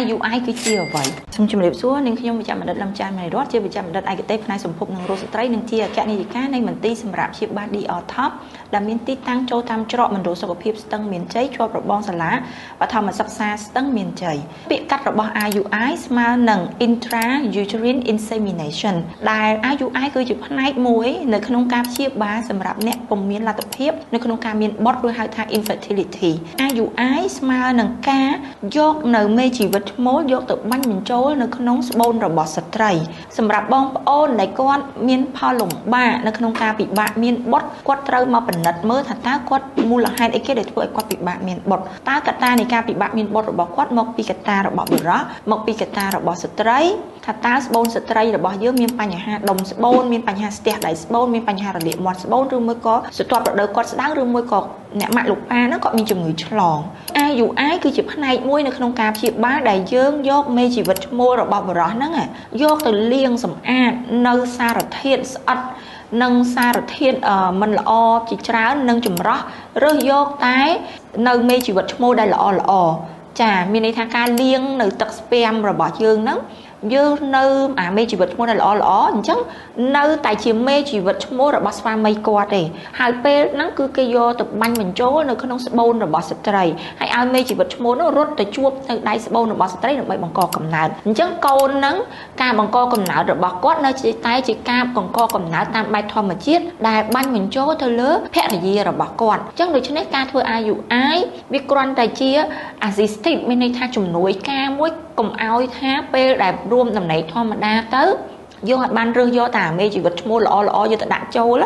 IUI គឺជាអ្វីសូមជម្រាបសួរនាងខ្ញុំវិជ្ជបណ្ឌិតលំចាន់មនីរតជាវិជ្ជបណ្ឌិតឯកទេសផ្នែកសម្ភពនិងរោគស្ត្រីនិងជាអគ្គនាយិកានៃមន្ទីរសម្រាប់ព្យាបាល DR Top ដែលមានទីតាំងចូលតាមច្រកមណ្ឌលសុខភាពស្ទឹងមានជ័យជាប់របងសាលាបឋមសិក្សាស្ទឹងមានជ័យពាក្យកាត់របស់ IUI ស្មើនឹង intrauterine insemination ដែល IUI គឺជាផ្នែកមួយនៅក្នុងការព្យាបាលសម្រាប់អ្នកពុំមានលទ្ធភាពនៅក្នុងការមានបុត្រឬហៅថា infertility IUI ស្មើនឹងការយកនៅមេជីវិតឈ្មោលយកទៅបាញ់បញ្ចូលនៅក្នុងស្បូនរបស់ស្ត្រីសម្រាប់បងប្អូនដែលគាត់មានផលលំបាកនៅក្នុងការពិបាកមានបុត្រគាត់ត្រូវមកពិនិត្យមើលថាតើគាត់មូលហេតុអីគេដែលធ្វើឲ្យគាត់ពិបាកមានបុត្រតើកត្តានៃការពិបាកមានបុត្ររបស់គាត់មកពីកត្តារបស់បុរសមកពីកត្តារបស់ស្ត្រីថាតើស្បូនស្ត្រីរបស់យើងមានបញ្ហាដុំស្បូនមានបញ្ហាស្ទះដៃស្បូនមានបញ្ហារលាកមាត់ស្បូនឬមួយក៏ស្រទាប់រដូវគាត់ស្ដៅឬមួយក៏អ្នកម៉ាក់លោកប៉ាហ្នឹងគាត់មានជំងឺឆ្លង IUI គឺជាផ្នែកមួយនៅក្នុងការព្យាបាលដែលយើងយកមេជីវិតឈ្មោលរបស់បុរសហ្នឹងយកទៅលាងសម្អាតនៅសារធាតុស្អិតនិងសារធាតុមិនល្អជាច្រើននិងចម្រោះរើសយកតែនៅមេជីវិតឈ្មោលដែលល្អចាមានន័យថាការលាងនៅទឹកស្ពាំរបស់យើងហ្នឹងយើងនៅមេជីវិតឈ្មោះដែលល្អអញ្ចឹងនៅតែជាមេជីវិតឈ្មោះរបស់ស្វាមីគាត់ទេហើយពេលហ្នឹងគឺគេយកទៅបាញ់បញ្ចូលនៅក្នុងស្បូនរបស់ស្ត្រីហើយឲ្យមេជីវិតឈ្មោះនោះរត់ទៅជួបនៅដៃស្បូនរបស់ស្ត្រីដើម្បីបង្កកំណើតអញ្ចឹងកូនហ្នឹងការបង្កកំណើតរបស់គាត់នៅតែជាការបង្កកំណើតតាមបែបធម្មជាតិដែលបាញ់បញ្ចូលទៅលើភរិយារបស់គាត់អញ្ចឹងដូច្នេះការធ្វើ IUI វាគ្រាន់តែជា assistive មានន័យថាជំនួយការមួយកុំឲ្យថាពេលដែលរួមដំណេកធម្មតាទៅយើងអាចបានរើសយកតែមេជីវិតឈ្មោះល្អយកទៅដាក់ចូល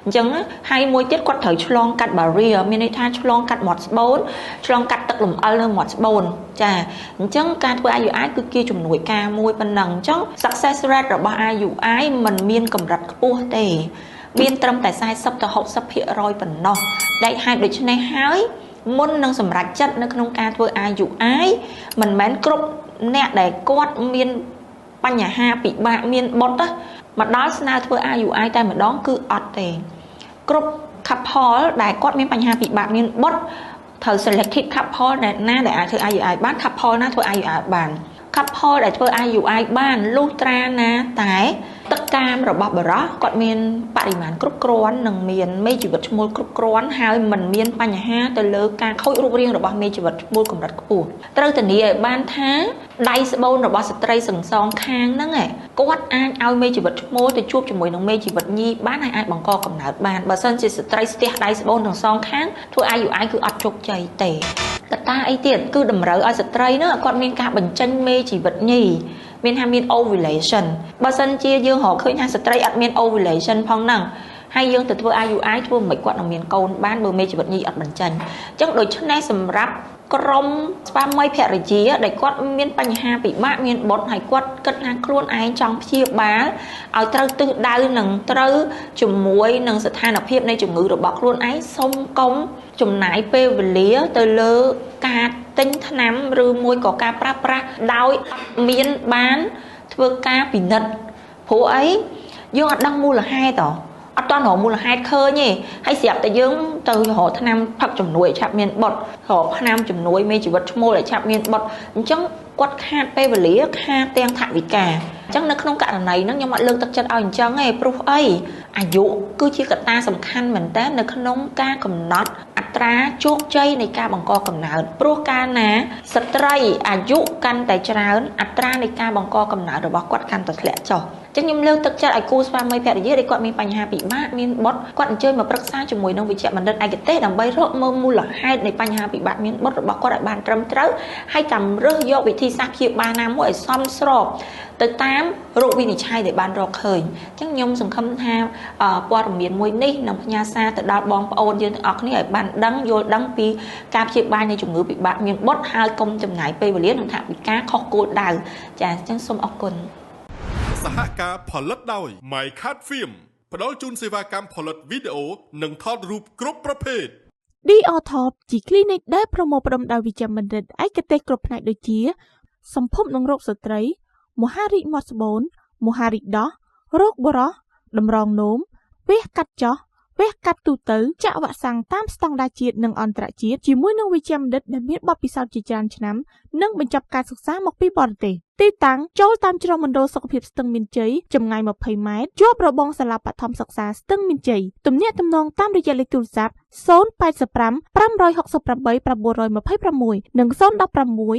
អញ្ចឹងហើយមួយទៀតគាត់ត្រូវឆ្លងកាត់ barrier មានន័យថាឆ្លងកាត់មាត់ស្បូនឆ្លងកាត់ទឹកលំអិលនៅមាត់ស្បូនចាអញ្ចឹងការធ្វើ IUI គឺជាជំនួយការមួយប៉ុណ្ណឹងអញ្ចឹង success rate របស់ IUI มันមានកម្រិតខ្ពស់ទេមានត្រឹមតែ40ទៅ60% ប៉ុណ្ណោះដែលហេតុដូច្នេះហើយមុននឹងសម្រេចចិត្តនៅក្នុងការធ្វើ IUI មិនមែនគ្រប់អ្នកដែលគាត់មានបញ្ហាពិបាកមានបុត្រមកដល់ស្នើធ្វើ IUI តែម្ដងគឺអត់ទេគ្រប់ couple ដែលគាត់មានបញ្ហាពិបាកមានបុត្រត្រូវ selected couple ណាដែលអាចធ្វើ IUI បាន couple ណាធ្វើ IUI បាន couple ដែលធ្វើ IUI បានលុះត្រាណាតែទឹកកាមរបស់បុរសគាត់មានបរិមាណគ្រប់គ្រាន់និងមានមេជីវិតឈ្មោលគ្រប់គ្រាន់ហើយមិនមានបញ្ហាទៅលើការខូចរូបរាងរបស់មេជីវិតឈ្មោលកម្រិតខ្ពស់ត្រូវធានាឲ្យបានថាដៃស្បូនរបស់ស្ត្រីសង្សងខាងហ្នឹងគាត់អាចឲ្យមេជីវិតឈ្មោលទៅជួបជាមួយនឹងមេជីវិតញីបានហើយអាចបង្កកំណើតបានបើសិនជាស្ត្រីស្ទះដៃស្បូនទាំងសងខាងធ្វើ IUI គឺអត់ជោគជ័យទេកត្តាអីទៀតគឺតម្រូវឲ្យស្ត្រីហ្នឹងគាត់មានការបញ្ចេញមេជីវិតញីមានថាមាន ovulation បើសិនជាយើងរកឃើញថាស្ត្រីអត់មាន ovulation ផងហ្នឹងហើយយើងទៅធ្វើ IUI ធ្វើមិនគាត់នឹងមានកូនបានបើមេជីវិតញីអត់បញ្ចេញអញ្ចឹងដូច្នេះសម្រាប់ក្រុមស្វាមីភរិយាដែលគាត់មានបញ្ហាពិបាកមានបុត្រហើយគាត់គិតថាខ្លួនឯងចង់ព្យាបាលឲ្យត្រូវទិសដៅនឹងត្រូវជាមួយនឹងស្ថានភាពនៃជំងឺរបស់ខ្លួនឯងសូមកុំចំណាយពេលវេលាទៅលើការទិញថ្នាំឬមួយក៏ការប្រើប្រាស់ដោយអត់មានបានធ្វើការពិនិត្យព្រោះអីយើងអត់ដឹងមូលហេតុអត់ទាន់រកមូលហេតុឃើញទេហើយស្រាប់តែយើងទៅរកថ្នាំផឹកជំនួយឲ្យឆាប់មានបុត្ររកថ្នាំជំនួយមេជីវិតឈ្មោលឲ្យឆាប់មានបុត្រអញ្ចឹងគាត់ខាតពេលវេលាខាតទាំងថវិកាអញ្ចឹងនៅក្នុងករណីហ្នឹងខ្ញុំអត់លើកទឹកចិត្តឲ្យអញ្ចឹងទេព្រោះអីអាយុគឺជាកត្តាសំខាន់មែនតើនៅក្នុងការកំណត់អត្រាជោគជ័យនៃការបង្កកំណើតព្រោះកាលណាស្ត្រីអាយុកាន់តែច្រើនអត្រានៃការបង្កកំណើតរបស់គាត់កាន់តែធ្លាក់ចុះចឹងខ្ញុំលើកទឹកចិត្តឲ្យគូស្វាមីភរិយាដែលគាត់មានបញ្ហាពិបាកមានបុត្រគាត់អញ្ជើញមកប្រឹក្សាជាមួយនឹងវិជ្ជបណ្ឌិតឯកទេសដើម្បីរកមើលមូលហេតុនៃបញ្ហាពិបាកមានបុត្ររបស់គាត់ឲ្យបានត្រឹមត្រូវហើយតាមរើសយកវិធីសាស្ត្រព្យាបាលណាមួយឲ្យសមស្របទៅតាមរោគវិនិច្ឆ័យដែលបានរកឃើញអញ្ចឹងខ្ញុំសង្ឃឹមថាព័ត៌មានមួយនេះនឹងផ្ញើសារទៅដល់បងប្អូនយើងទាំងអស់គ្នាឲ្យបានដឹងយល់ដឹងពីការព្យាបាលនៃជំងឺពិបាកមានបុត្រហើយកុំចំណាយពេលវេលានិងថវិកាខុសគោលដៅចាអញ្ចឹងសូមអរគុណសហការផលិតដោយ My Cat Film ផ្ដល់ជូនសេវាកម្មផលិតវីដេអូនិងថតរូបគ្រប់ប្រភេទ DR Top ជា clinic ដែលប្រមូលផ្ដុំដោយវិជ្ជបណ្ឌិតឯកទេសគ្រប់ផ្នែកដូចជាសម្ភពនិងរោគស្ត្រីមហារីកមាត់ស្បូនមហារីកដោះរោគបុរសតម្រងនោមវះកាត់ចោះ វះកាត់ទូទៅចាក់វ៉ាក់សាំងតាមស្តង់ដារជាតិនិងអន្តរជាតិជាមួយនឹងវិជ្ជាបណ្ឌិតដែលមានបទពិសោធន៍ជាច្រើនឆ្នាំនិងបញ្ចប់ការសិក្សាមកពីបរទេសទីតាំងចូលតាមច្រកមណ្ឌលសុខភាពស្ទឹងមានជ័យចម្ងាយ20ម៉ែត្រជាប់របងសាលាបឋមសិក្សាស្ទឹងមានជ័យទំនាក់ទំនងតាមរយៈលេខទូរស័ព្ទ085 568 926និង016